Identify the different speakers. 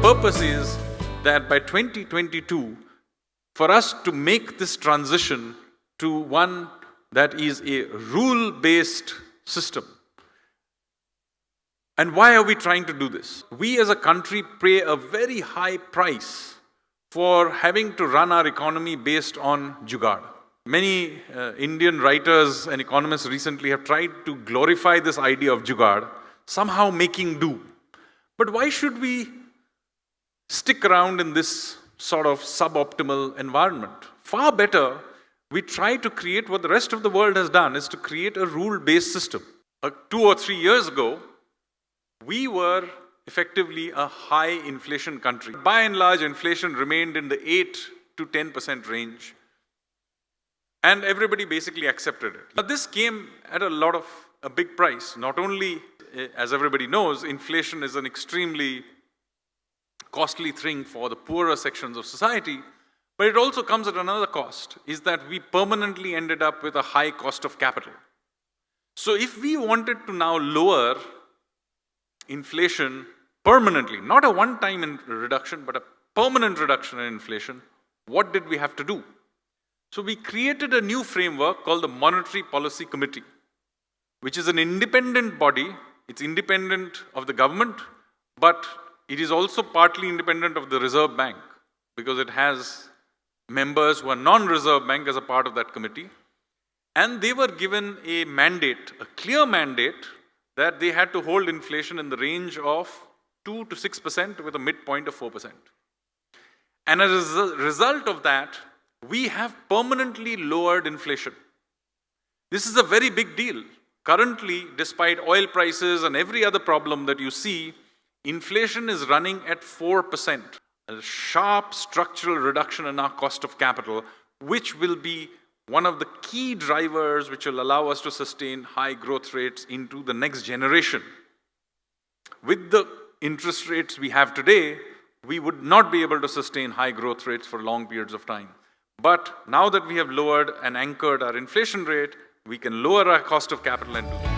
Speaker 1: purpose is that by 2022, for us to make this transition to one that is a rule-based system. And why are we trying to do this? We as a country pay a very high price for having to run our economy based on jugaad. Many Indian writers and economists recently have tried to glorify this idea of jugaad, somehow making do. But why should we stick around in this sort of suboptimal environment? Far better, we try to create what the rest of the world has done, is to create a rule-based system. 2 or 3 years ago, we were effectively a high inflation country. By and large, inflation remained in the 8 to 10% range. And everybody basically accepted it. But this came at a big price. Not only, as everybody knows, inflation is an extremely costly thing for the poorer sections of society, but it also comes at another cost, is that we permanently ended up with a high cost of capital. So if we wanted to now lower inflation permanently, not a one-time reduction, but a permanent reduction in inflation, what did we have to do? So we created a new framework called the Monetary Policy Committee, which is an independent body. It's independent of the government, but it is also partly independent of the Reserve Bank, because it has members who are non-Reserve Bank as a part of that committee. And they were given a mandate, a clear mandate, that they had to hold inflation in the range of 2 to 6% with a midpoint of 4%. And as a result of that, we have permanently lowered inflation. This is a very big deal. Currently, despite oil prices and every other problem that you see, inflation is running at 4%. A sharp structural reduction in our cost of capital, which will be one of the key drivers which will allow us to sustain high growth rates into the next generation. With the interest rates we have today, we would not be able to sustain high growth rates for long periods of time. But now that we have lowered and anchored our inflation rate, we can lower our cost of capital and do that.